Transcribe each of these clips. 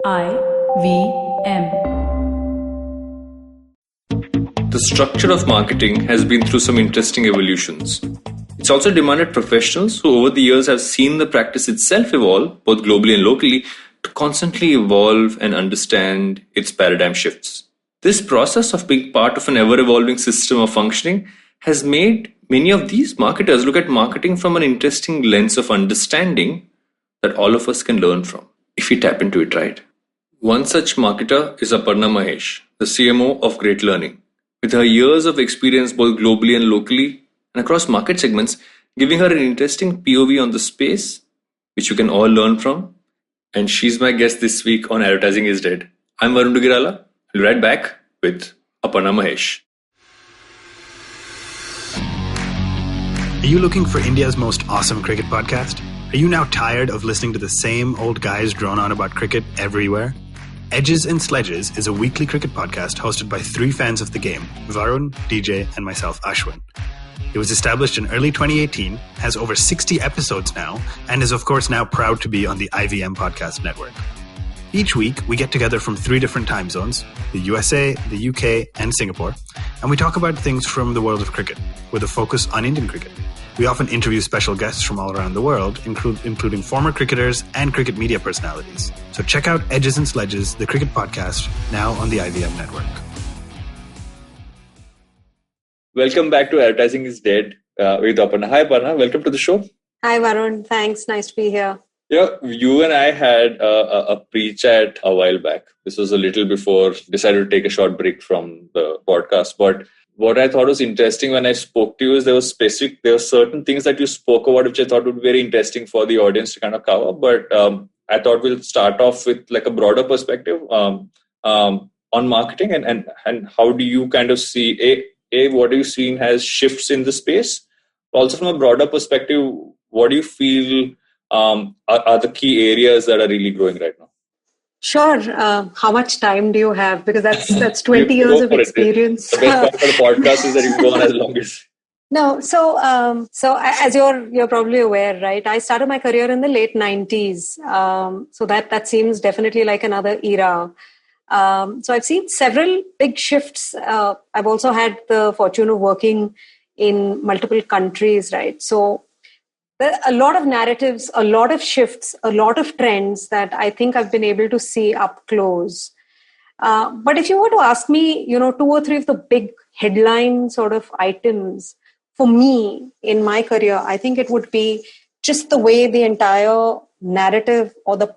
IVM. The structure of marketing has been through some interesting evolutions. It's also demanded professionals who over the years have seen the practice itself evolve, both globally and locally, to constantly evolve and understand its paradigm shifts. This process of being part of an ever-evolving system of functioning has made many of these marketers look at marketing from an interesting lens of understanding that all of us can learn from, if we tap into it right. One such marketer is Aparna Mahesh, the CMO of Great Learning. With her years of experience both globally and locally and across market segments, giving her an interesting POV on the space, which you can all learn from. And she's my guest this week on Advertising is Dead. I'm Varun. I'll be right back with Aparna Mahesh. Are you looking for India's most awesome cricket podcast? Are you now tired of listening to the same old guys drone on about cricket everywhere? Edges and Sledges is a weekly cricket podcast hosted by three fans of the game, Varun, DJ, and myself, Ashwin. It was established in early 2018, has over 60 episodes now, and is of course now proud to be on the IVM podcast network. Each week, we get together from three different time zones, the USA, the UK, and Singapore, and we talk about things from the world of cricket, with a focus on Indian cricket. We often interview special guests from all around the world, including former cricketers and cricket media personalities. So check out Edges and Sledges, the cricket podcast, now on the IVM network. Welcome back to Advertising is Dead with Aparna. Hi Aparna, welcome to the show. Hi Varun, thanks. Nice to be here. Yeah, you and I had a pre-chat a while back. This was a little before decided to take a short break from the podcast. But what I thought was interesting when I spoke to you is there were certain things that you spoke about which I thought would be very interesting for the audience to kind of cover. But I thought we'll start off with like a broader perspective on marketing and how do you kind of see what are you seeing as shifts in the space? Also from a broader perspective, what do you feel are the key areas that are really growing right now? Sure. How much time do you have? Because that's 20 years of experience. The best part of the podcast is that you can go on as long as. No, so as you're probably aware, right? I started my career in the late 90s. So that seems definitely like another era. So I've seen several big shifts. I've also had the fortune of working in multiple countries, right? So a lot of narratives, a lot of shifts, a lot of trends that I think I've been able to see up close. But if you were to ask me, two or three of the big headline sort of items for me in my career, I think it would be just the way the entire narrative or the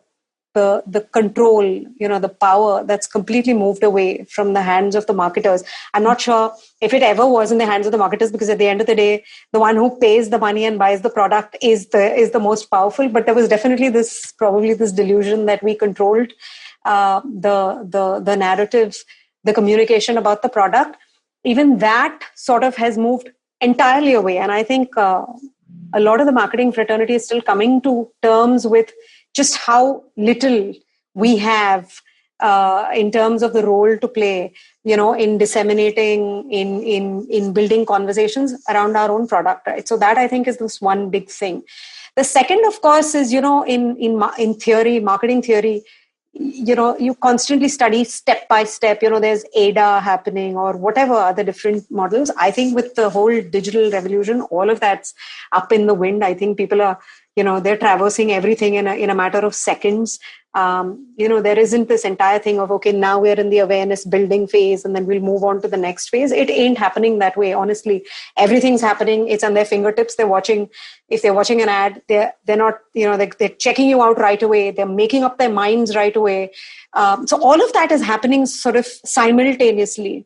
control, the power that's completely moved away from the hands of the marketers. I'm not sure if it ever was in the hands of the marketers, because at the end of the day, the one who pays the money and buys the product is the most powerful. But there was definitely this delusion that we controlled the narratives, the communication about the product. Even that sort of has moved entirely away. And I think a lot of the marketing fraternity is still coming to terms with just how little we have in terms of the role to play, in disseminating, in building conversations around our own product, right? So that I think is this one big thing. The second, of course, is, in theory, marketing theory, you constantly study step by step, there's ADA happening or whatever other different models. I think with the whole digital revolution, all of that's up in the wind. I think people are, they're traversing everything in a matter of seconds. There isn't this entire thing of, okay, now we're in the awareness building phase and then we'll move on to the next phase. It ain't happening that way. Honestly, everything's happening. It's on their fingertips. If they're watching an ad, they're not, they're checking you out right away. They're making up their minds right away. So all of that is happening sort of simultaneously.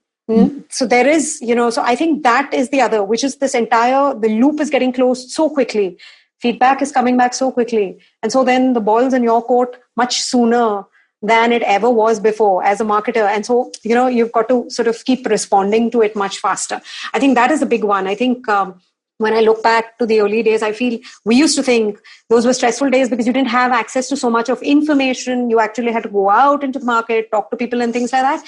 So there is, so I think that is the other, which is the loop is getting closed so quickly. Feedback is coming back so quickly. And so then the ball's in your court much sooner than it ever was before as a marketer. And so, you've got to sort of keep responding to it much faster. I think that is a big one. I think when I look back to the early days, I feel we used to think those were stressful days because you didn't have access to so much of information. You actually had to go out into the market, talk to people and things like that.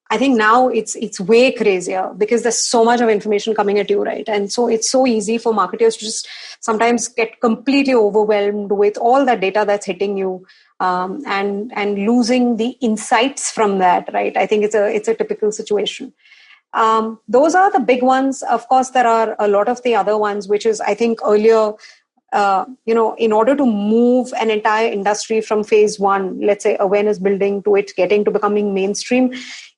I think now it's way crazier because there's so much of information coming at you, right? And so it's so easy for marketers to just sometimes get completely overwhelmed with all that data that's hitting you. and losing the insights from that, right? I think it's a typical situation. Those are the big ones. Of course, there are a lot of the other ones, which is, I think, earlier, in order to move an entire industry from phase one, let's say awareness building, to it getting to becoming mainstream,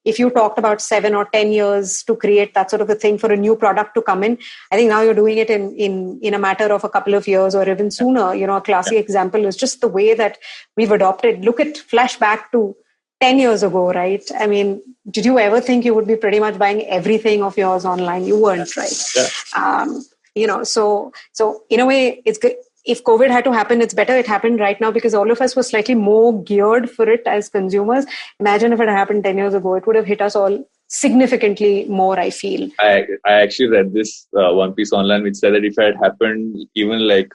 if you talked about 7 or 10 years to create that sort of a thing for a new product to come in, I think now you're doing it in a matter of a couple of years or even sooner. A classic example is just the way that we've adopted. Look at flashback to 10 years ago, right? I mean, did you ever think you would be pretty much buying everything of yours online? You weren't, right? Yeah. So in a way, it's good. If COVID had to happen, it's better it happened right now, because all of us were slightly more geared for it as consumers. Imagine if it had happened 10 years ago, it would have hit us all significantly more, I feel. I actually read this one piece online which said that if it had happened even like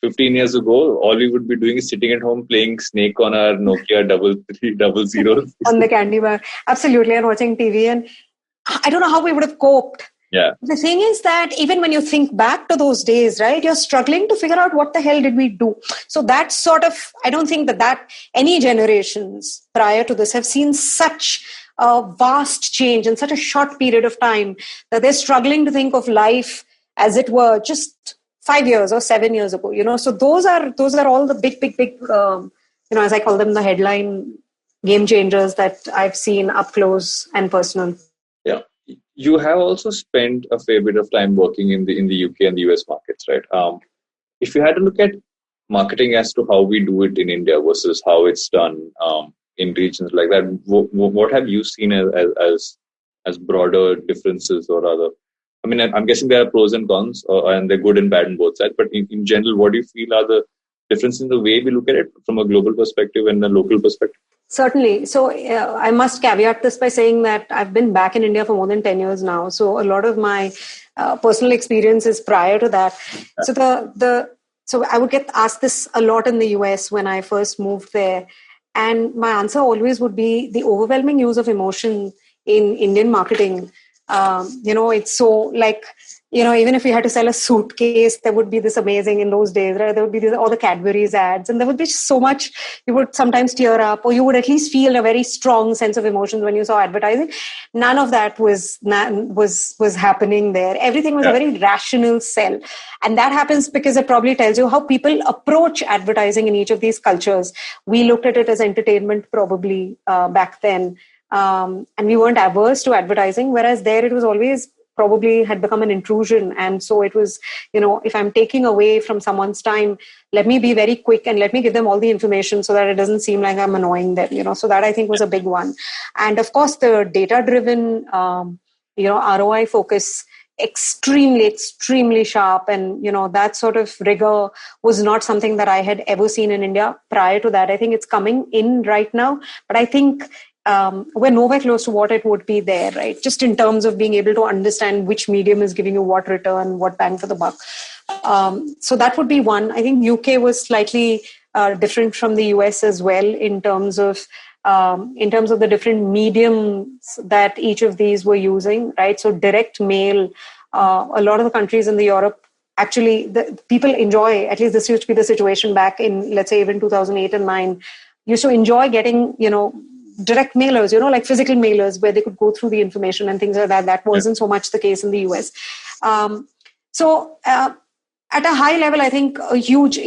15 years ago, all we would be doing is sitting at home playing Snake on our Nokia 3300 on the candy bar. Absolutely. And watching TV. And I don't know how we would have coped. Yeah. The thing is that even when you think back to those days, right, you're struggling to figure out what the hell did we do. So that's sort of, I don't think that any generations prior to this have seen such a vast change in such a short period of time that they're struggling to think of life as it were just 5 years or 7 years ago. So those are all the big, as I call them, the headline game changers that I've seen up close and personal. Yeah. You have also spent a fair bit of time working in the UK and the US markets, right? If you had to look at marketing as to how we do it in India versus how it's done in regions like that, what have you seen as broader differences or other? I mean, I'm guessing there are pros and cons, and they're good and bad on both sides. But in general, what do you feel are the differences in the way we look at it from a global perspective and a local perspective? Certainly. So I must caveat this by saying that I've been back in India for more than 10 years now. So a lot of my personal experience is prior to that. Yeah. So I would get asked this a lot in the US when I first moved there. And my answer always would be the overwhelming use of emotion in Indian marketing. It's so like, even if we had to sell a suitcase, there would be this amazing in those days, right? There would be all the Cadbury's ads, and there would be so much, you would sometimes tear up, or you would at least feel a very strong sense of emotions when you saw advertising. None of that was happening there. Everything was a very rational sell. And that happens because it probably tells you how people approach advertising in each of these cultures. We looked at it as entertainment probably back then. And we weren't averse to advertising, whereas there it was always probably had become an intrusion. And so it was, if I'm taking away from someone's time, let me be very quick and let me give them all the information so that it doesn't seem like I'm annoying them, so that I think was a big one. And of course, the data-driven, ROI focus, extremely sharp. And, that sort of rigor was not something that I had ever seen in India prior to that. I think it's coming in right now, but I think we're nowhere close to what it would be there, right? Just in terms of being able to understand which medium is giving you what return, what bang for the buck. So that would be one. I think UK was slightly different from the US as well in terms of the different mediums that each of these were using, right? So direct mail, a lot of the countries in the Europe, actually, the people enjoy, at least this used to be the situation back in, let's say, even 2008 and 9, used to enjoy getting, direct mailers, like physical mailers where they could go through the information and things like that. That wasn't so much the case in the US. So at a high level, I think a huge,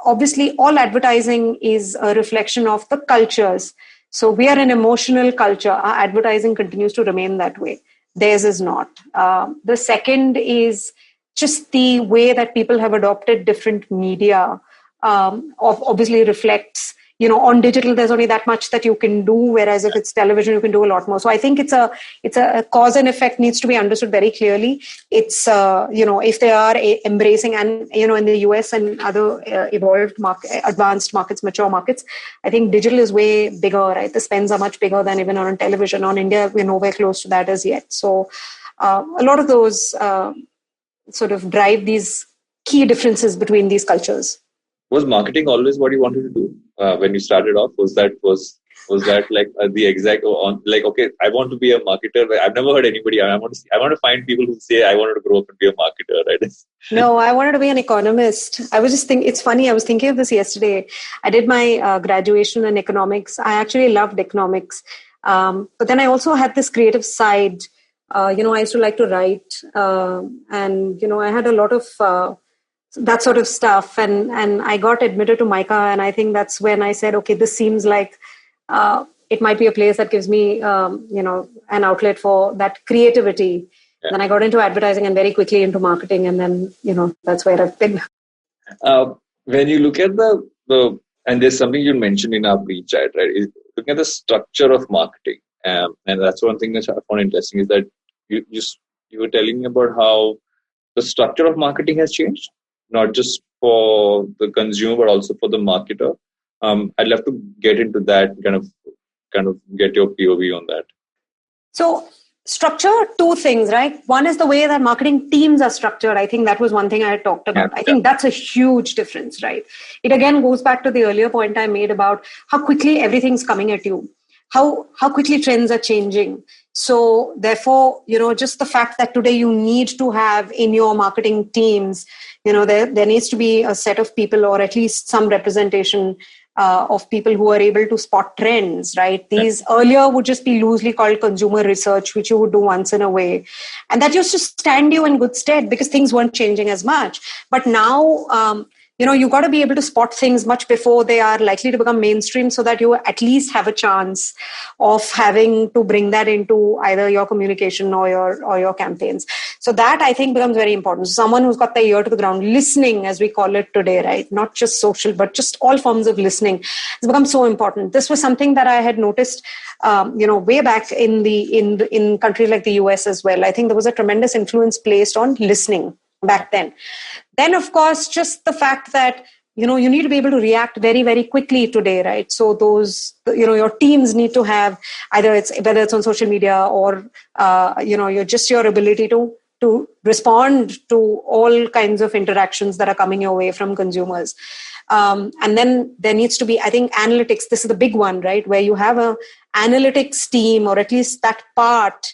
obviously all advertising is a reflection of the cultures. So we are an emotional culture. Our advertising continues to remain that way. Theirs is not. The second is just the way that people have adopted different media, obviously reflects, on digital, there's only that much that you can do, whereas if it's television, you can do a lot more. So I think it's a cause and effect needs to be understood very clearly. It's, if they are embracing, and, in the US and other evolved advanced markets, mature markets, I think digital is way bigger, right? The spends are much bigger than even on television. On India, we're nowhere close to that as yet. So a lot of those sort of drive these key differences between these cultures. Was marketing always what you wanted to do when you started off? Was Was that like the exact on like, okay, I want to be a marketer. I've never heard anybody. I want to find people who say I wanted to grow up and be a marketer, right? No, I wanted to be an economist. I was just thinking, it's funny, I was thinking of this yesterday. I did my graduation in economics. I actually loved economics. But then I also had this creative side. I used to like to write. And I had a lot of that sort of stuff. And I got admitted to MICA. And I think that's when I said, okay, this seems like it might be a place that gives me, an outlet for that creativity. Yeah. Then I got into advertising and very quickly into marketing. And then, that's where I've been. When you look at the and there's something you mentioned in our pre-chat, right? Is looking at the structure of marketing. And that's one thing that I found interesting is that you were telling me about how the structure of marketing has changed, not just for the consumer, but also for the marketer. I'd love to get into that, kind of get your POV on that. So structure, two things, right? One is the way that marketing teams are structured. I think that was one thing I had talked about. I think that's a huge difference, right? It again goes back to the earlier point I made about how quickly everything's coming at you, how quickly trends are changing. So therefore, just the fact that today you need to have in your marketing teams, there needs to be a set of people or at least some representation of people who are able to spot trends, right? These earlier would just be loosely called consumer research, which you would do once in a way. And that used to stand you in good stead because things weren't changing as much. But now, you got to be able to spot things much before they are likely to become mainstream so that you at least have a chance of having to bring that into either your communication or your campaigns. So that I think becomes very important. Someone who's got their ear to the ground, listening as we call it today, right? Not just social, but just all forms of listening has become so important. This was something that I had noticed, way back in countries like the US as well. I think there was a tremendous influence placed on listening back then. Then, of course, just the fact that, you need to be able to react very, very quickly today, right? So those, your teams need to have whether it's on social media or, your ability to respond to all kinds of interactions that are coming your way from consumers. And then there needs to be, I think, analytics. This is the big one, right? Where you have a analytics team, or at least that part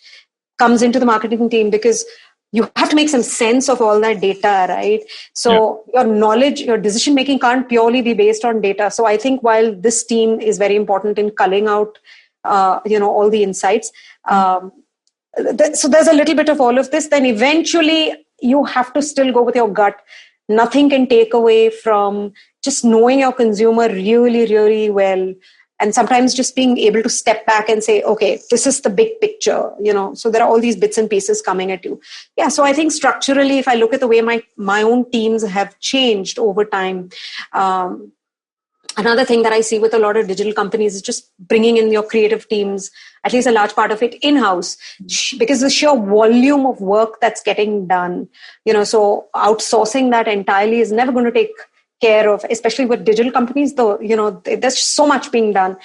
comes into the marketing team, because you have to make some sense of all that data, right? So your knowledge, your decision-making can't purely be based on data. So I think while this team is very important in culling out, all the insights, so there's a little bit of all of this, then eventually you have to still go with your gut. Nothing can take away from just knowing your consumer really, really well. And sometimes just being able to step back and say, okay, this is the big picture, so there are all these bits and pieces coming at you. Yeah. So I think structurally, if I look at the way my own teams have changed over time, another thing that I see with a lot of digital companies is just bringing in your creative teams, at least a large part of it in-house, because the sheer volume of work that's getting done, so outsourcing that entirely is never going to take care of, especially with digital companies, though, there's so much being done.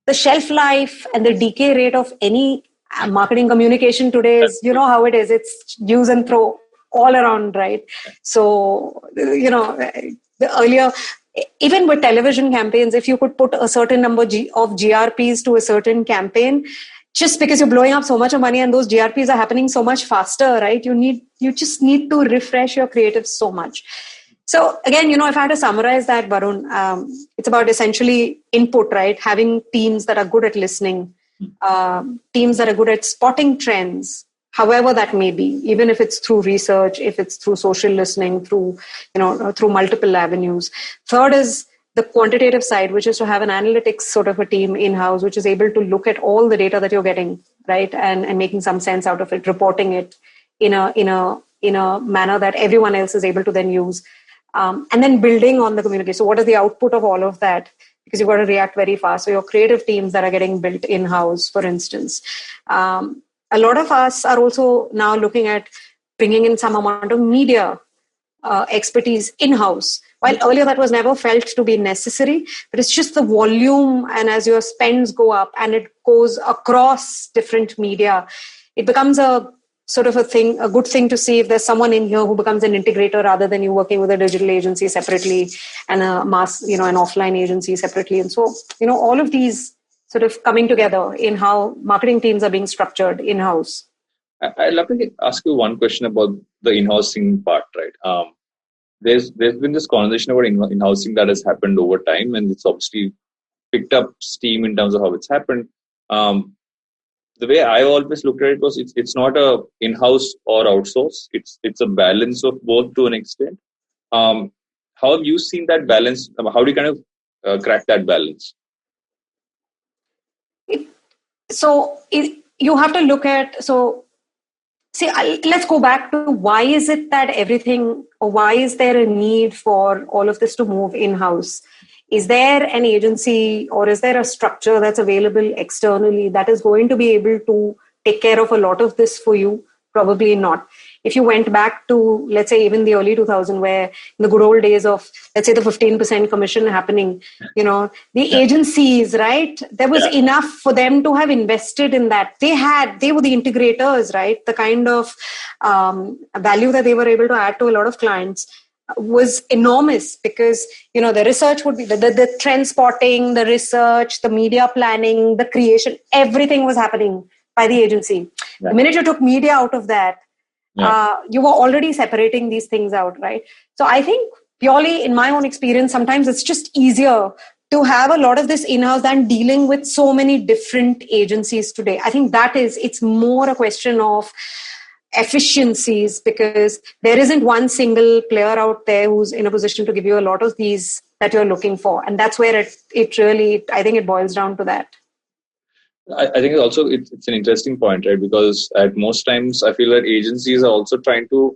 The shelf life and the decay rate of any marketing communication today is, how it is. It's use and throw all around, right? So, the earlier, even with television campaigns, if you could put a certain number of GRPs to a certain campaign, just because you're blowing up so much of money and those GRPs are happening so much faster, right? You just need to refresh your creative so much. So again, if I had to summarize that, Varun, it's about essentially input, right? Having teams that are good at listening, teams that are good at spotting trends, however that may be, even if it's through research, if it's through social listening, through multiple avenues. Third is the quantitative side, which is to have an analytics sort of a team in-house, which is able to look at all the data that you're getting, right? And making some sense out of it, reporting it in a manner that everyone else is able to then use. And then building on the communication. So what is the output of all of that? Because you've got to react very fast. So your creative teams that are getting built in-house, for instance. A lot of us are also now looking at bringing in some amount of media expertise in-house. While earlier that was never felt to be necessary, but it's just the volume, and as your spends go up and it goes across different media, it becomes a sort of a good thing to see if there's someone in here who becomes an integrator rather than you working with a digital agency separately and an offline agency separately. And so, all of these sort of coming together in how marketing teams are being structured in-house. I'd love to ask you one question about the in-housing part, right? There's been this conversation about in-housing that has happened over time, and it's obviously picked up steam in terms of how it's happened. The way I always looked at it was it's not a in-house or outsource. It's a balance of both to an extent. How have you seen that balance? How do you kind of crack that balance? You have to look at, let's go back to why is it that everything, or why is there a need for all of this to move in-house? Is there an agency or is there a structure that's available externally that is going to be able to take care of a lot of this for you? Probably not. If you went back to, let's say, even the early 2000s, where in the good old days of, let's say, the 15% commission happening, the agencies, right? There was enough for them to have invested in that. They were the integrators, right? The kind of value that they were able to add to a lot of clients was enormous, because the research would be the trend spotting, the research, the media planning, the creation, everything was happening by the agency. The minute you took media out of that, you were already separating these things out, right? So I think purely in my own experience, sometimes it's just easier to have a lot of this in-house than dealing with so many different agencies today. I think it's more a question of efficiencies, because there isn't one single player out there who's in a position to give you a lot of these that you're looking for. And that's where it really, I think it boils down to that. I think also it's an interesting point, right? Because at most times I feel that agencies are also trying to,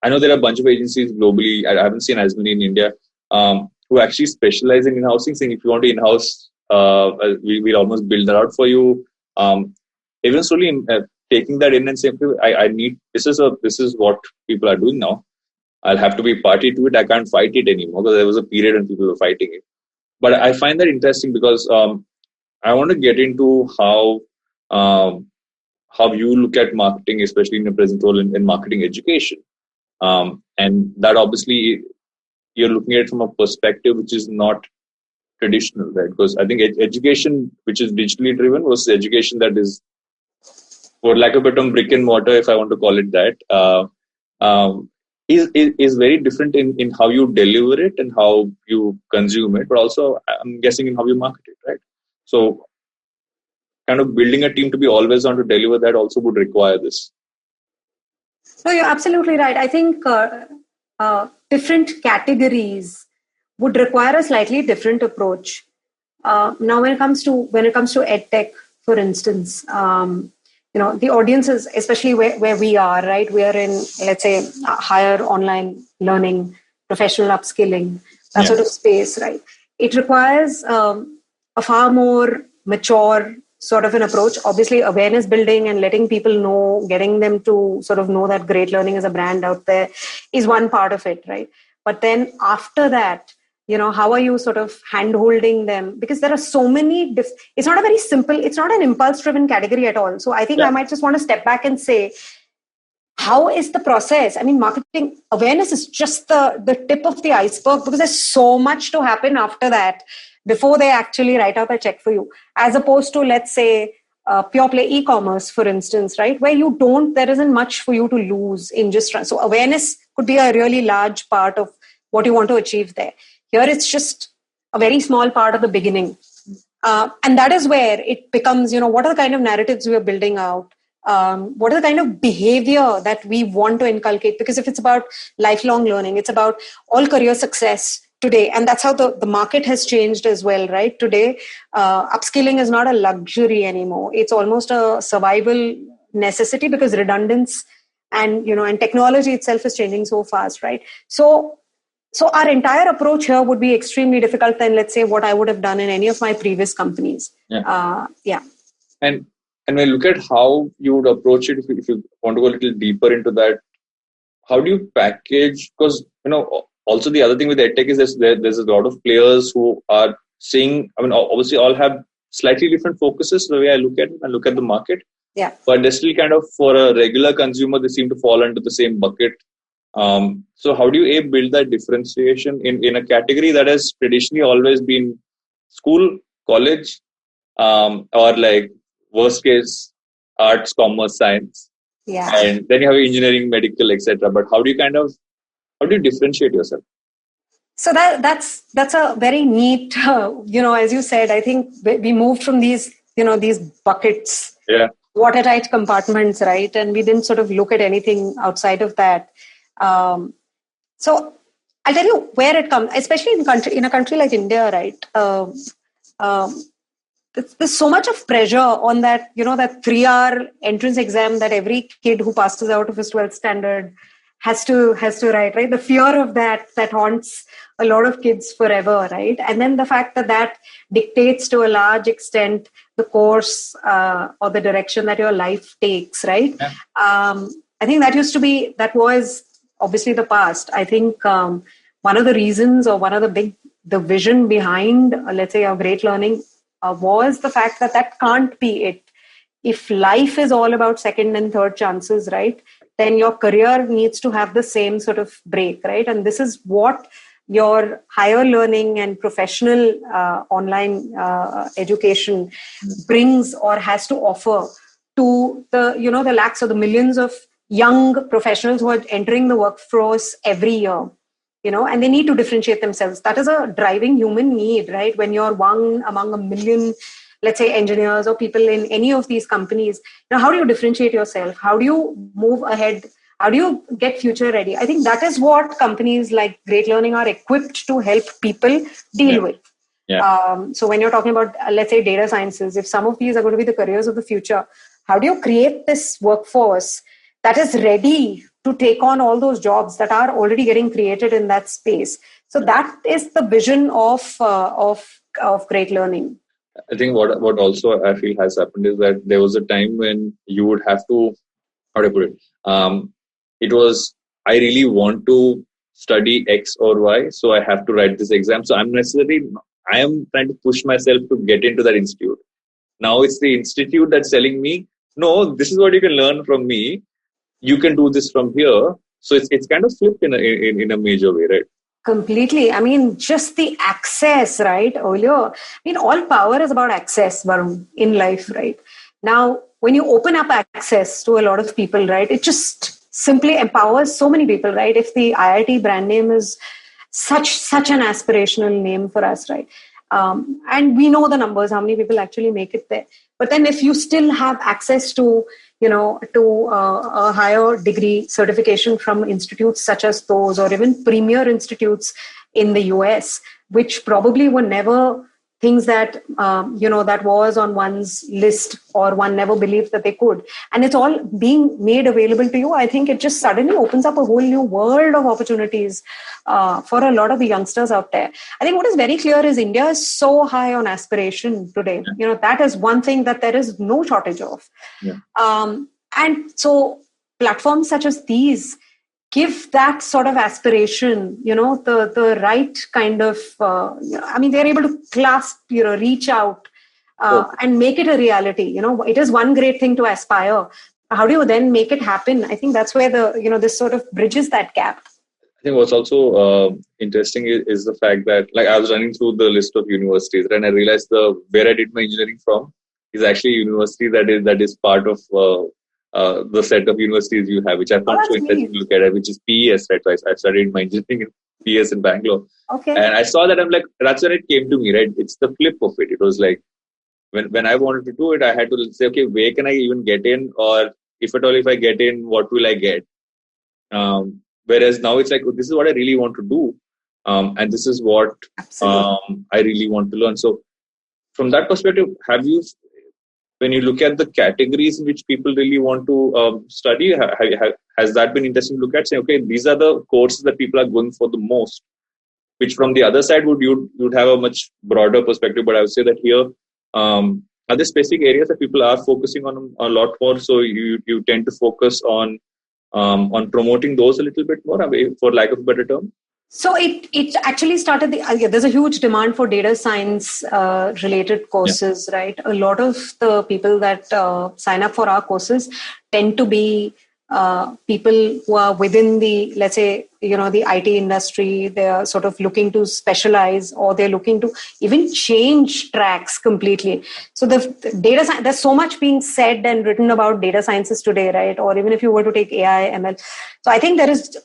I know there are a bunch of agencies globally, I haven't seen as many in India, who actually specialize in in-housing, saying if you want to in-house, we'll almost build that out for you. Eventually taking that in and saying, I need, this is what people are doing now. I'll have to be party to it. I can't fight it anymore, because there was a period when people were fighting it. But I find that interesting because I want to get into how you look at marketing, especially in your present role in marketing education. And that obviously you're looking at it from a perspective which is not traditional, right? Because I think education, which is digitally driven, versus education that is, for lack of a term, brick and mortar, if I want to call it that, is very different in how you deliver it and how you consume it, but also I'm guessing in how you market it, right? So kind of building a team to be always on to deliver that also would require this. No, you're absolutely right. I think different categories would require a slightly different approach. Now, when it comes to edtech, for instance, the audiences, especially where we are, right? We are in, let's say, higher online learning, professional upskilling, that sort of space, right? It requires a far more mature sort of an approach. Obviously, awareness building and letting people know, getting them to sort of know that great learning is a brand out there is one part of it, right? But then after that, how are you sort of hand-holding them? Because there are so many, it's not a very simple, it's not an impulse-driven category at all. So I think I might just want to step back and say, how is the process? I mean, marketing awareness is just the tip of the iceberg, because there's so much to happen after that before they actually write out a check for you. As opposed to, let's say, pure play e-commerce, for instance, right? Where there isn't much for you to lose in just run. So awareness could be a really large part of what you want to achieve there. Here, it's just a very small part of the beginning. And that is where it becomes, what are the kind of narratives we are building out? What are the kind of behavior that we want to inculcate? Because if it's about lifelong learning, it's about all career success today. And that's how the market has changed as well, right? Today, upskilling is not a luxury anymore. It's almost a survival necessity, because redundance and technology itself is changing so fast, right? So our entire approach here would be extremely difficult than, let's say, what I would have done in any of my previous companies. And when you look at how you would approach it, if you want to go a little deeper into that, how do you package? Because, also the other thing with EdTech is there's a lot of players who are saying, obviously all have slightly different focuses, the way I look at it and look at the market. Yeah. But they still kind of, for a regular consumer, they seem to fall into the same bucket. So how do you build that differentiation in a category that has traditionally always been school, college, or like worst case arts, commerce, science, Yeah. and then you have engineering, medical, etc. But how do you differentiate yourself? So that's a very neat, as you said, I think we moved from these buckets, watertight compartments, right? And we didn't sort of look at anything outside of that. So I'll tell you where it comes, especially in a country like India, right? There's so much of pressure on that, that 3-hour entrance exam that every kid who passes out of his 12th standard has to write, right? The fear of that haunts a lot of kids forever, right? And then the fact that dictates to a large extent the course or the direction that your life takes, right? Yeah. I think that was obviously the past. I think one of the reasons or one of the vision behind, let's say, our great learning was the fact that can't be it. If life is all about second and third chances, right, then your career needs to have the same sort of break, right? And this is what your higher learning and professional online education brings or has to offer to the lakhs or the millions of young professionals who are entering the workforce every year. And they need to differentiate themselves. That is a driving human need, right? When you're one among a million, let's say, engineers or people in any of these companies, how do you differentiate yourself? How do you move ahead? How do you get future ready? I think that is what companies like Great Learning are equipped to help people deal with. Yeah. So when you're talking about, let's say, data sciences, if some of these are going to be the careers of the future, how do you create this workforce that is ready to take on all those jobs that are already getting created in that space? So that is the vision of Great Learning. I think what also I feel has happened is that there was a time when you would have to, how do I put it? It was, I really want to study X or Y, so I have to write this exam. So I am trying to push myself to get into that institute. Now it's the institute that's telling me, no, this is what you can learn from me. You can do this from here. So it's kind of flipped in a major way, right? Completely. I mean, just the access, right? Earlier, all power is about access, Varun, in life, right? Now, when you open up access to a lot of people, right, it just simply empowers so many people, right? If the IIT brand name is such an aspirational name for us, right? And we know the numbers, how many people actually make it there. But then if you still have access to a higher degree certification from institutes such as those, or even premier institutes in the US, which probably were never things that, that was on one's list or one never believed that they could. And it's all being made available to you. I think it just suddenly opens up a whole new world of opportunities for a lot of the youngsters out there. I think what is very clear is India is so high on aspiration today. That is one thing that there is no shortage of. Yeah. And so platforms such as these give that sort of aspiration, the right kind of, they're able to clasp, reach out and make it a reality. It is one great thing to aspire. How do you then make it happen? I think that's where this sort of bridges that gap. I think what's also interesting is the fact that, like, I was running through the list of universities, and I realized where I did my engineering from is actually a university that is part of the set of universities you have, which I found so interesting to look at, which is PES, right? So I studied my engineering in PES in Bangalore. Okay. And I saw that, I'm like, that's when it came to me, right? It's the flip of it. It was like, when I wanted to do it, I had to say, okay, where can I even get in? Or if at all, if I get in, what will I get? Whereas now it's like, this is what I really want to do. And this is what I really want to learn. So from that perspective, when you look at the categories in which people really want to study, has that been interesting to look at? Saying, okay, these are the courses that people are going for the most, which from the other side you'd have a much broader perspective. But I would say that here, are there specific areas that people are focusing on a lot more? So you tend to focus on promoting those a little bit more, for lack of a better term? So it actually started, there's a huge demand for data science related courses, right? A lot of the people that sign up for our courses tend to be people who are within the, let's say, the IT industry, they're sort of looking to specialize, or they're looking to even change tracks completely. So the data science, there's so much being said and written about data sciences today, right? Or even if you were to take AI, ML. So I think there's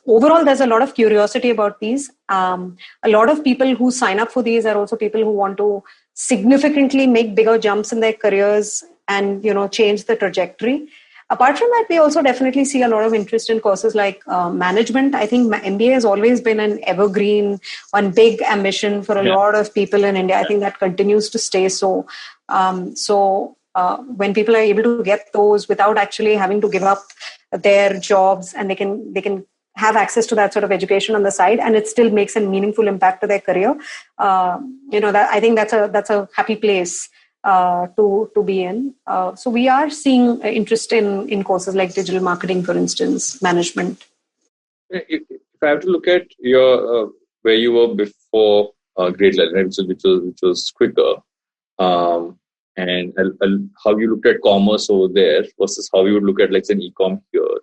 a lot of curiosity about these. A lot of people who sign up for these are also people who want to significantly make bigger jumps in their careers and, change the trajectory. Apart from that, we also definitely see a lot of interest in courses like management. I think MBA has always been an evergreen, one big ambition for a lot of people in India. I think that continues to stay so. When people are able to get those without actually having to give up their jobs, and they can have access to that sort of education on the side, and it still makes a meaningful impact to their career. That I think that's a happy place to be in. So we are seeing interest in courses like digital marketing, for instance, management. If I have to look at your where you were before grade 11, which was quicker, and how you looked at commerce over there versus how you would look at like an e-com here.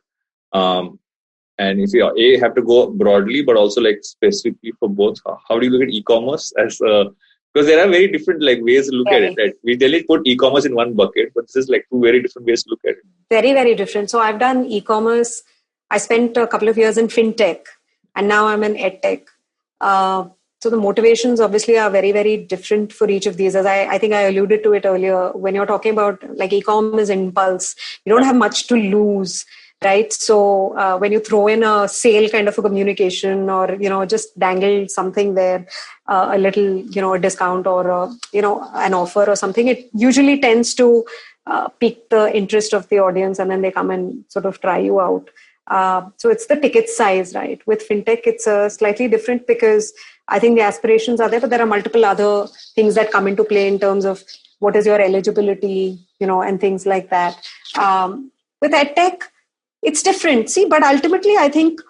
And if you have to go broadly, but also like specifically for both, how do you look at e-commerce as because there are very different like ways to look at it. Right? We tell it put e-commerce in one bucket, but this is like two very different ways to look at it. Very, very different. So I've done e-commerce. I spent a couple of years in fintech, and now I'm in edtech. So the motivations obviously are very, very different for each of these. As I think I alluded to it earlier, when you're talking about like e-com is impulse, you don't have much to lose. Right. So when you throw in a sale kind of a communication, or, just dangle something there, a little, a discount or, an offer or something, it usually tends to pique the interest of the audience, and then they come and sort of try you out. So it's the ticket size, right? With fintech, it's slightly different because I think the aspirations are there, but there are multiple other things that come into play in terms of what is your eligibility, and things like that. With edtech, it's different. See, but ultimately, I think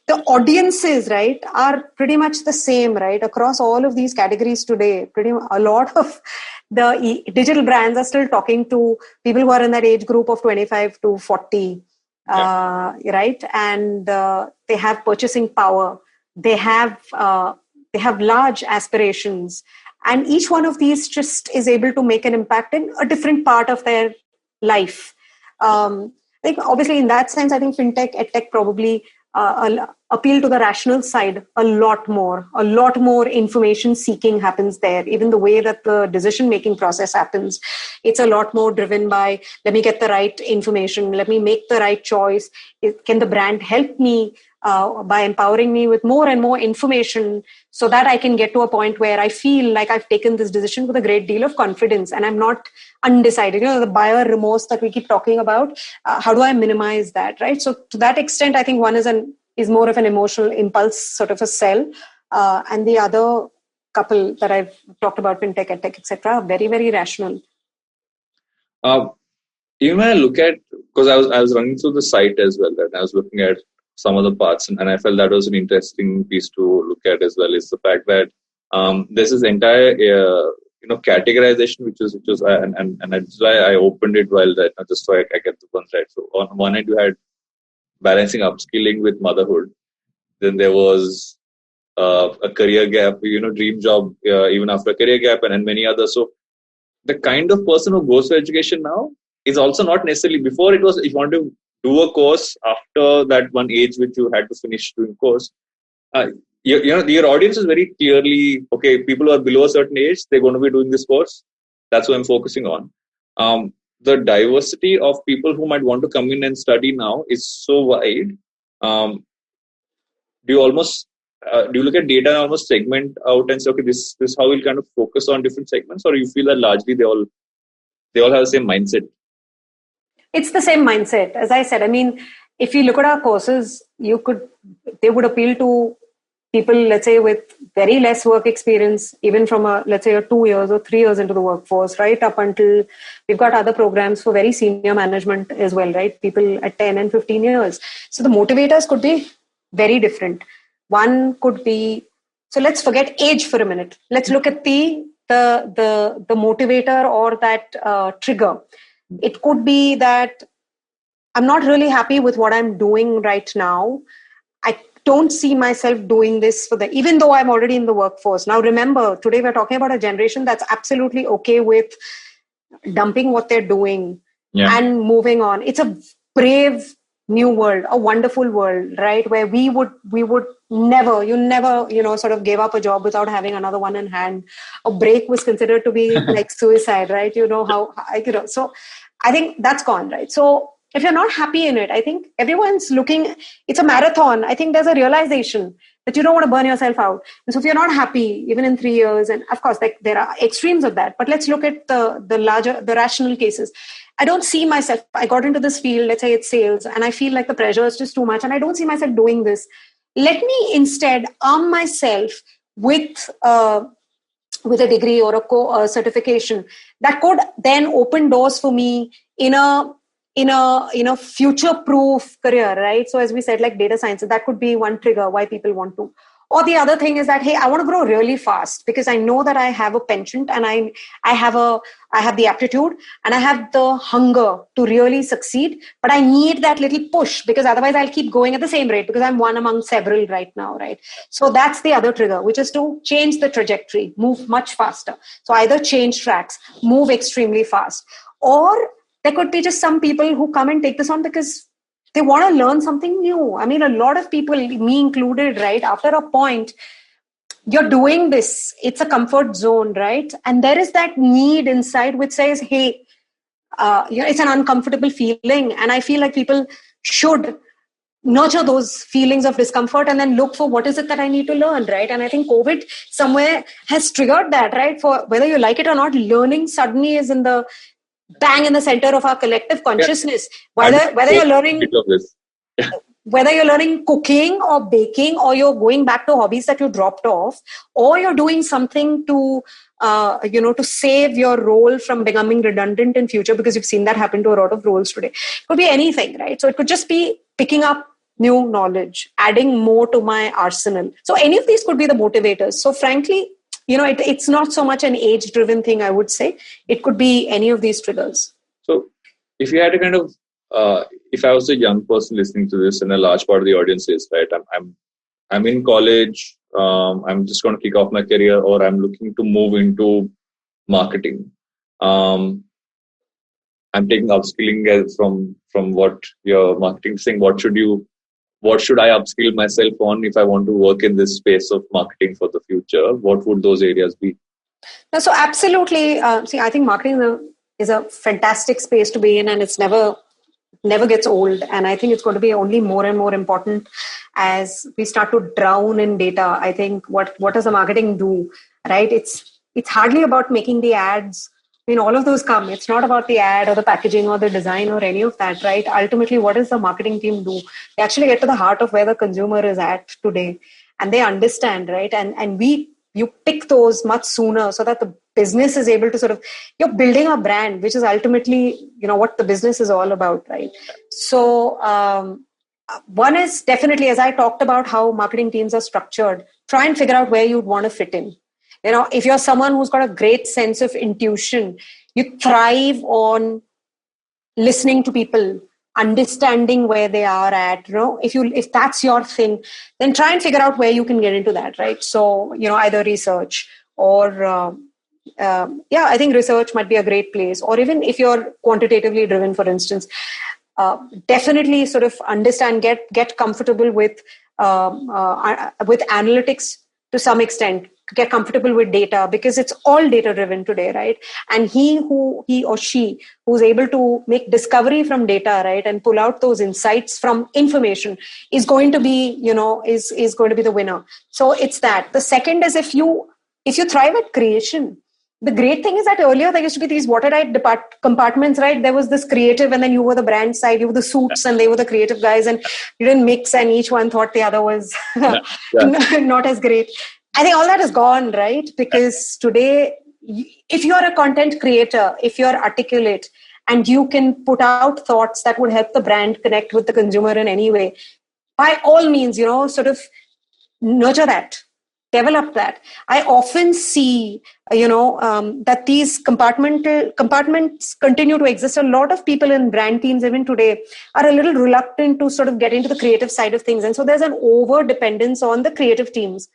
the audiences, right, are pretty much the same, right, across all of these categories today. A lot of the digital brands are still talking to people who are in that age group of 25 to 40, right? And they have purchasing power. They have large aspirations, and each one of these just is able to make an impact in a different part of their life. I think obviously in that sense, I think fintech, edtech probably appeal to the rational side a lot more. A lot more information seeking happens there. Even the way that the decision making process happens, it's a lot more driven by, let me get the right information, let me make the right choice. Can the brand help me by empowering me with more and more information so that I can get to a point where I feel like I've taken this decision with a great deal of confidence and I'm not undecided. The buyer remorse that we keep talking about, how do I minimize that, right? So to that extent, I think one is more of an emotional impulse sort of a sell, and the other couple that I've talked about, fintech, edtech, etc., are very, very rational. Even when I look at, because I was running through the site as well, and I was looking at some of the parts, and I felt that was an interesting piece to look at as well, is the fact that this is entire categorization, which was and that's why I opened it while that, just so I get the ones right. So on one end you had balancing upskilling with motherhood, then there was a career gap, dream job even after a career gap, and many others. So the kind of person who goes for education now is also not necessarily, before it was if you want to do a course after that one age which you had to finish doing course. Your audience is very clearly, okay, people who are below a certain age, they're going to be doing this course. That's what I'm focusing on. The diversity of people who might want to come in and study now is so wide. Do you look at data and almost segment out and say, okay, this is how we'll kind of focus on different segments, or you feel that largely they all have the same mindset? It's the same mindset. As I said, I mean, if you look at our courses, they would appeal to people, let's say, with very less work experience, even from let's say 2 years or 3 years into the workforce, right? Up until we've got other programs for very senior management as well, right? People at 10 and 15 years. So the motivators could be very different. One could be, so let's forget age for a minute. Let's look at the motivator or that trigger. It could be that I'm not really happy with what I'm doing right now. I don't see myself doing this even though I'm already in the workforce. Now, remember, today we're talking about a generation that's absolutely okay with dumping what they're doing and moving on. It's a brave new world, a wonderful world, right? Where we would never, sort of gave up a job without having another one in hand. A break was considered to be like suicide, right? So I think that's gone, right? So if you're not happy in it, I think everyone's looking, it's a marathon. I think there's a realization that you don't want to burn yourself out. And so if you're not happy, even in 3 years, and of course, like there are extremes of that, but let's look at the rational cases. I don't see myself, I got into this field, let's say it's sales, and I feel like the pressure is just too much, and I don't see myself doing this. Let me instead arm myself with a degree or a certification that could then open doors for me in a future-proof career, right? So as we said, like data science, that could be one trigger why people want to. Or the other thing is that, hey, I want to grow really fast because I know that I have a penchant and I have the aptitude and I have the hunger to really succeed. But I need that little push because otherwise I'll keep going at the same rate because I'm one among several right now, right? So that's the other trigger, which is to change the trajectory, move much faster. So either change tracks, move extremely fast, or there could be just some people who come and take this on because they want to learn something new. I mean, a lot of people, me included, right? After a point, you're doing this. It's a comfort zone, right? And there is that need inside which says, hey, it's an uncomfortable feeling. And I feel like people should nurture those feelings of discomfort and then look for what is it that I need to learn, right? And I think COVID somewhere has triggered that, right? For whether you like it or not, learning suddenly is in the bang in the center of our collective consciousness. Whether you're learning whether you're learning cooking or baking, or you're going back to hobbies that you dropped off, or you're doing something to save your role from becoming redundant in future, because you've seen that happen to a lot of roles today. It could be anything, right? So it could just be picking up new knowledge, adding more to my arsenal. So any of these could be the motivators. So frankly, it's not so much an age-driven thing, I would say. It could be any of these triggers. So if you had a kind of, if I was a young person listening to this, and a large part of the audience is, right, I'm in college, I'm just going to kick off my career, or I'm looking to move into marketing. I'm taking upskilling from what your marketing is saying. What should I upskill myself on if I want to work in this space of marketing for the future? What would those areas be? So absolutely. I think marketing is a fantastic space to be in, and it's never gets old. And I think it's going to be only more and more important as we start to drown in data. I think what does the marketing do, right? It's hardly about making the ads. I mean, all of those come. It's not about the ad or the packaging or the design or any of that, right? Ultimately, what does the marketing team do? They actually get to the heart of where the consumer is at today, and they understand, right? And you pick those much sooner so that the business is able to you're building a brand, which is ultimately, what the business is all about, right? So one is definitely, as I talked about how marketing teams are structured, try and figure out where you'd want to fit in. If you're someone who's got a great sense of intuition, you thrive on listening to people, understanding where they are at. If that's your thing, then try and figure out where you can get into that, right? So, either research or I think research might be a great place. Or even if you're quantitatively driven, for instance, definitely sort of understand, get comfortable with analytics to some extent. Get comfortable with data, because it's all data driven today, right? And he or she who's able to make discovery from data, right, and pull out those insights from information is going to be, is going to be the winner. So it's that. The second is if you thrive at creation. The great thing is that earlier there used to be these watertight compartments, right? There was this creative, and then you were the brand side, you were the suits, and they were the creative guys, and you didn't mix, and each one thought the other was not as great. I think all that is gone, right? Because today, if you're a content creator, if you're articulate, and you can put out thoughts that would help the brand connect with the consumer in any way, by all means, sort of nurture that. develop that. I often see, that these compartments continue to exist. A lot of people in brand teams, even today, are a little reluctant to sort of get into the creative side of things. And so there's an over dependence on the creative teams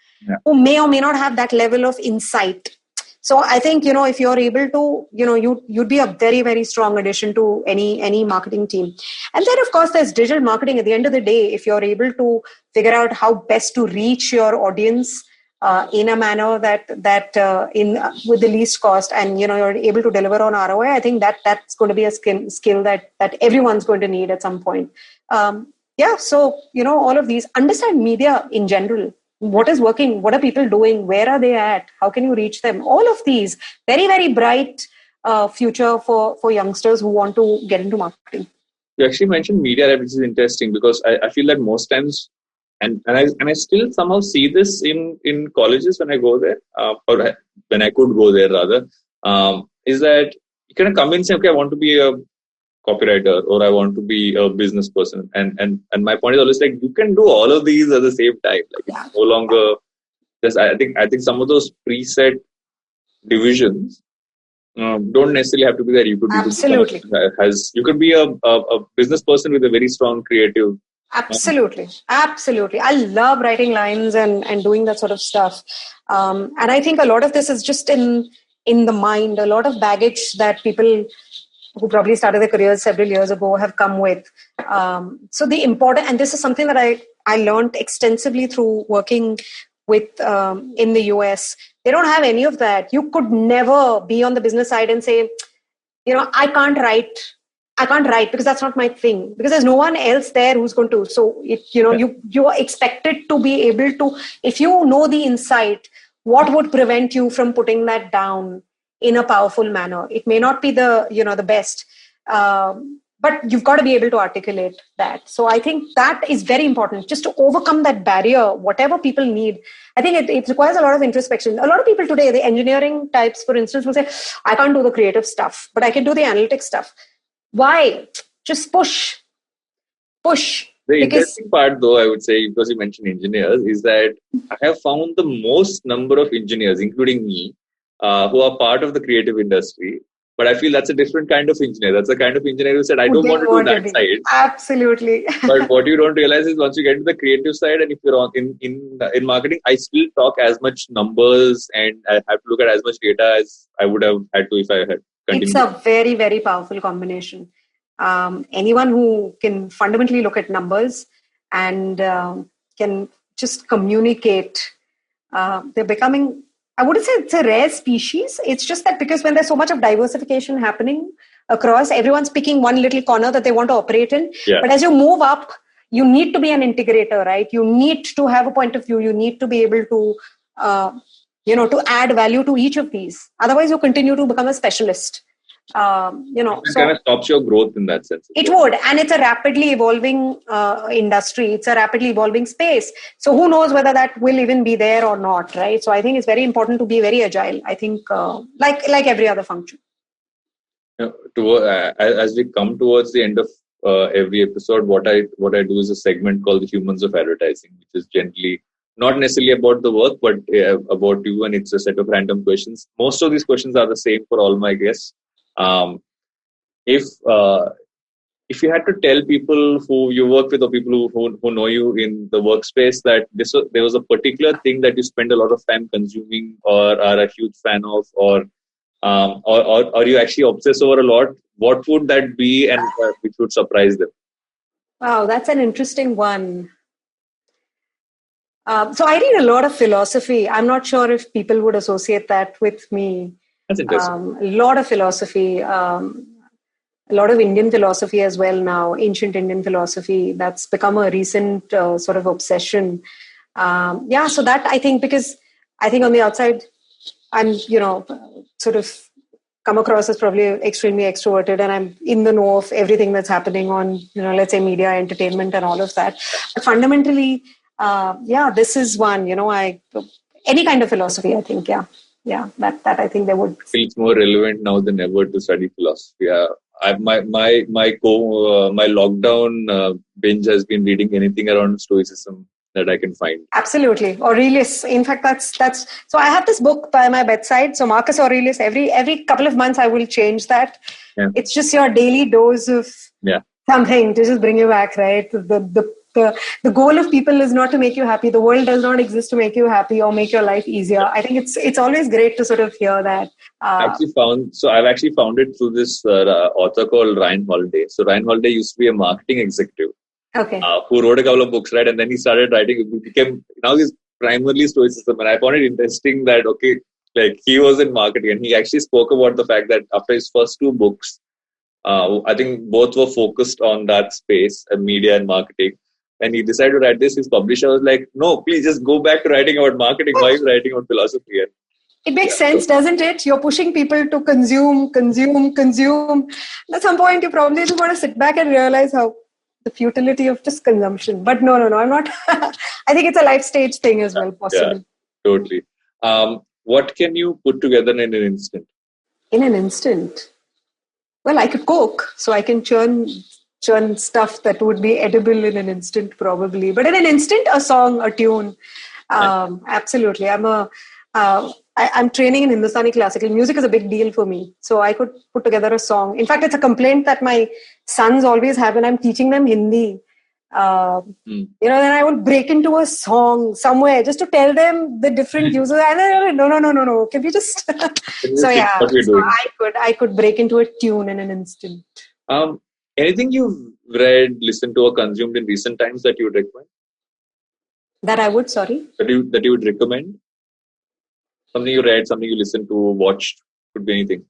who may or may not have that level of insight. So I think, if you're able to, you'd be a very, very strong addition to any marketing team. And then, of course, there's digital marketing. At the end of the day, if you're able to figure out how best to reach your audience in a manner that with the least cost, and you're able to deliver on ROI, I think that's going to be a skill that everyone's going to need at some point. So all of these, understand media in general. What is working? What are people doing? Where are they at? How can you reach them? All of these, very, very bright future for youngsters who want to get into marketing. You actually mentioned media, which is interesting because I feel that most times, and I still somehow see this in colleges when I go there, or when I could go there rather, is that you kind of come in and say, okay, I want to be a copywriter, or I want to be a business person, and my point is always like, you can do all of these at the same time. Like it's no longer just. I think some of those preset divisions don't necessarily have to be there. You could be absolutely you could be a business person with a very strong creative. Absolutely. I love writing lines and doing that sort of stuff. And I think a lot of this is just in the mind. A lot of baggage that people who probably started their careers several years ago have come with. So the important, and this is something that I learned extensively through working with in the US. They don't have any of that. You could never be on the business side and say, I can't write because that's not my thing, because there's no one else there who's going to. So you are expected to be able to, if you know the insight, what would prevent you from putting that down in a powerful manner? It may not be the best, but you've got to be able to articulate that. So I think that is very important, just to overcome that barrier, whatever people need. I think it requires a lot of introspection. A lot of people today, the engineering types, for instance, will say, I can't do the creative stuff, but I can do the analytics stuff. Why? Just push. The interesting part, though, I would say, because you mentioned engineers, is that I have found the most number of engineers, including me, who are part of the creative industry. But I feel that's a different kind of engineer. That's the kind of engineer who said, I don't want to do that side. Absolutely. But what you don't realize is once you get to the creative side, and if you're on in marketing, I still talk as much numbers and I have to look at as much data as I would have had to if I had continued. It's a very, very powerful combination. Anyone who can fundamentally look at numbers and can just communicate, they're becoming, I wouldn't say it's a rare species. It's just that because when there's so much of diversification happening across, everyone's picking one little corner that they want to operate in. Yeah. But as you move up, you need to be an integrator, right? You need to have a point of view. You need to be able to, to add value to each of these. Otherwise, you continue to become a specialist. It kind of stops your growth in that sense. It would, and it's a rapidly evolving industry. It's a rapidly evolving space. So who knows whether that will even be there or not, right? So I think it's very important to be very agile. I think like every other function. As we come towards the end of every episode, what I do is a segment called the Humans of Advertising, which is generally not necessarily about the work, but about you, and it's a set of random questions. Most of these questions are the same for all my guests. If you had to tell people who you work with or people who know you in the workspace that there was a particular thing that you spend a lot of time consuming or are a huge fan of, or you actually obsess over a lot, what would that be, and which would surprise them? Wow, that's an interesting one. So I read a lot of philosophy. I'm not sure if people would associate that with me. That's interesting. A lot of philosophy, a lot of Indian philosophy as well now, ancient Indian philosophy. That's become a recent sort of obsession. So that I think, because I think on the outside, I'm, sort of come across as probably extremely extroverted, and I'm in the know of everything that's happening on, let's say media, entertainment and all of that. But fundamentally, this is one, any kind of philosophy, I think, that I think they would. Feels more relevant now than ever to study philosophy. My lockdown binge has been reading anything around Stoicism, that I can find? Absolutely. Aurelius. In fact, that's so I have this book by my bedside. So Marcus Aurelius, every couple of months I will change that. Yeah. It's just your daily dose of something to just bring you back, right? The goal of people is not to make you happy. The world does not exist to make you happy or make your life easier. I think it's always great to sort of hear that. I've actually found it through this author called Ryan Holiday. So Ryan Holiday used to be a marketing executive. Okay. Who wrote a couple of books, right? And then he started writing. Now he's primarily stoicism. And I found it interesting that, he was in marketing and he actually spoke about the fact that after his first two books, I think both were focused on that space, media and marketing. And he decided to write this. His publisher was like, no, please just go back to writing about marketing. Why are you writing about philosophy? And it makes sense, doesn't it? You're pushing people to consume. At some point, you probably just want to sit back and realize how the futility of just consumption. But no, I'm not. I think it's a life stage thing as well, possibly. Yeah, totally. What can you put together in an instant? In an instant? Well, I could cook, so I can churn stuff that would be edible in an instant, probably. But in an instant, a song, a tune. Absolutely. I'm training in Hindustani classical. Music is a big deal for me. So I could put together a song. In fact, it's a complaint that my sons always have when I'm teaching them Hindi. Then I will break into a song somewhere just to tell them the different uses. And no. Can we just... I could break into a tune in an instant. Anything you've read, listened to, or consumed in recent times that you would recommend? That I would, sorry? That you would recommend? Something you read, something you listened to, watched, could be anything.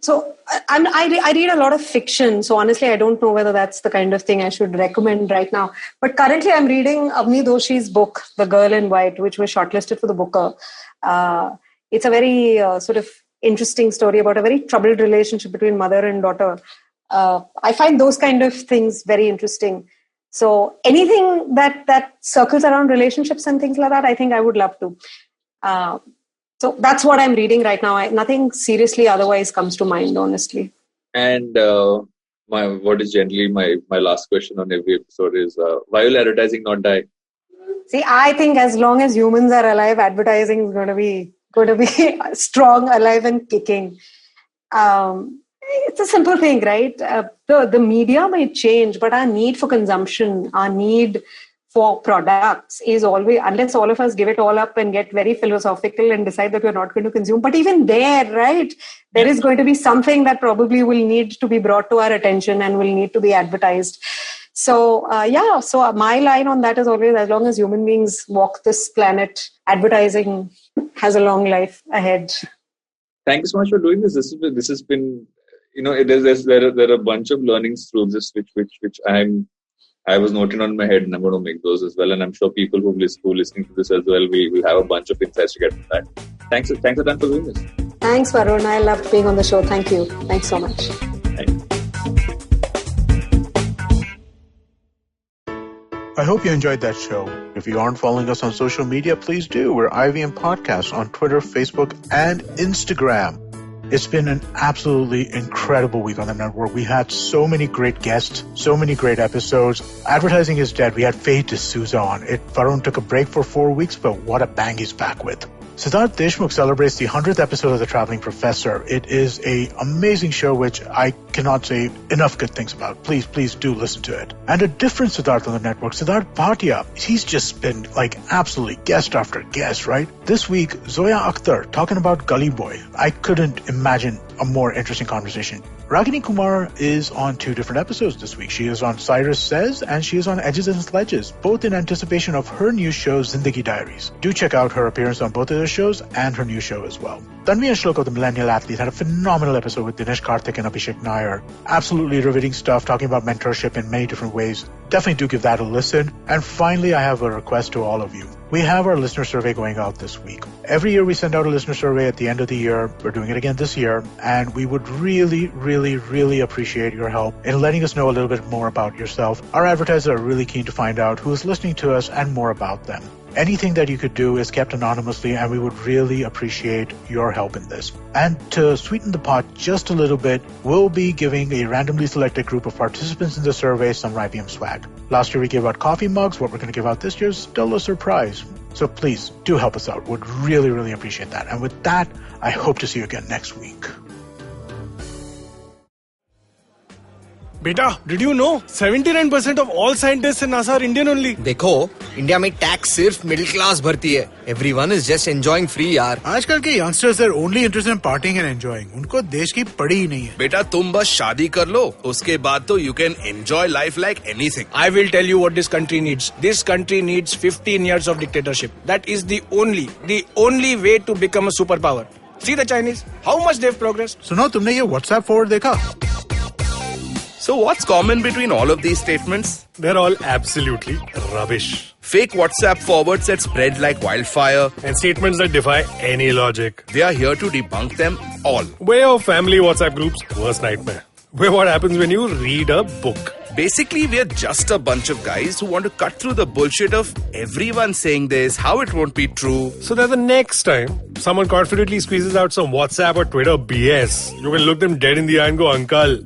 So I read a lot of fiction. So honestly, I don't know whether that's the kind of thing I should recommend right now. But currently I'm reading Avni Doshi's book, The Girl in White, which was shortlisted for the Booker. It's a very sort of interesting story about a very troubled relationship between mother and daughter. I find those kind of things very interesting. So anything that circles around relationships and things like that, I think I would love to. So that's what I'm reading right now. Nothing seriously otherwise comes to mind, honestly. And what is generally my last question on every episode is, why will advertising not die? See, I think as long as humans are alive, advertising is going to be strong, alive, and kicking. It's a simple thing, right? The media might change, but our need for consumption, our need for products is always, unless all of us give it all up and get very philosophical and decide that we're not going to consume. But even there, right, there is going to be something that probably will need to be brought to our attention and will need to be advertised. So, so my line on that is always, as long as human beings walk this planet, advertising has a long life ahead. Thank you so much for doing this. This has been, there are a bunch of learnings through this, which I was noting on my head, and I'm going to make those as well. And I'm sure people who are listening to this as well, will have a bunch of insights to get from that. Thanks a ton for doing this. Thanks, Varun. I loved being on the show. Thank you. Thanks so much. Thanks. I hope you enjoyed that show. If you aren't following us on social media, please do. We're IVM Podcast on Twitter, Facebook, and Instagram. It's been an absolutely incredible week on the network. We had so many great guests, so many great episodes. Advertising is dead. We had Faye D'Souza on. Varun took a break for 4 weeks, but what a bang he's back with. Siddharth Deshmukh celebrates the 100th episode of The Traveling Professor. It is an amazing show which I cannot say enough good things about. Please do listen to it. And a different Siddharth on the network, Siddharth Bhatia. He's just been absolutely guest after guest, right? This week, Zoya Akhtar talking about Gully Boy. I couldn't imagine a more interesting conversation. Ragini Kumar is on 2 different episodes this week. She is on Cyrus Says and she is on Edges and Sledges, both in anticipation of her new show, Zindagi Diaries. Do check out her appearance on both of those shows and her new show as well. Tanvi and Shlok of the Millennial Athlete had a phenomenal episode with Dinesh Karthik and Abhishek Nair. Absolutely riveting stuff, talking about mentorship in many different ways. Definitely do give that a listen. And finally, I have a request to all of you. We have our listener survey going out this week. Every year we send out a listener survey at the end of the year. We're doing it again this year. And we would really, really, really appreciate your help in letting us know a little bit more about yourself. Our advertisers are really keen to find out who is listening to us and more about them. Anything that you could do is kept anonymously, and we would really appreciate your help in this. And to sweeten the pot just a little bit, we'll be giving a randomly selected group of participants in the survey some IBM swag. Last year we gave out coffee mugs. What we're going to give out this year is still a surprise. So please do help us out. Would really, really appreciate that. And with that, I hope to see you again next week. Beta, did you know 79% of all scientists in NASA are Indian only? देखो, India में tax सिर्फ middle class भरती है. Everyone is just enjoying free यार. आजकल के youngsters are only interested in partying and enjoying. उनको देश की पड़ी ही नहीं है. बेटा तुम बस शादी कर लो, उसके बाद तो you can enjoy life like anything. I will tell you what this country needs. This country needs 15 years of dictatorship. That is the only way to become a superpower. See the Chinese, how much they've progressed. सुनो, तुमने ये WhatsApp forward देखा? So what's common between all of these statements? They're all absolutely rubbish. Fake WhatsApp forwards that spread like wildfire. And statements that defy any logic. We are here to debunk them all. Way of family WhatsApp groups, worst nightmare. Where what happens when you read a book. Basically, we're just a bunch of guys who want to cut through the bullshit of everyone saying this, how it won't be true. So that the next time someone confidently squeezes out some WhatsApp or Twitter BS, you can look them dead in the eye and go, Uncle,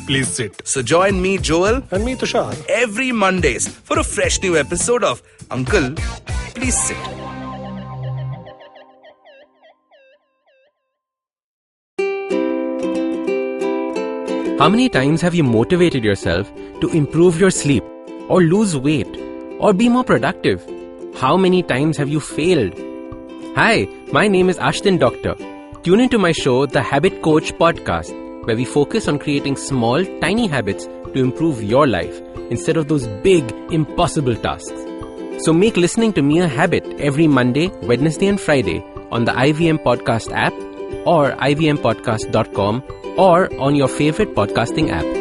please sit. So join me, Joel. And me, Tushar. Every Mondays for a fresh new episode of Uncle, Please Sit. How many times have you motivated yourself to improve your sleep or lose weight or be more productive? How many times have you failed? Hi, my name is Ashton Doctor. Tune into my show, The Habit Coach Podcast, where we focus on creating small, tiny habits to improve your life instead of those big, impossible tasks. So make listening to me a habit every Monday, Wednesday and Friday on the IVM Podcast app or ivmpodcast.com or on your favorite podcasting app.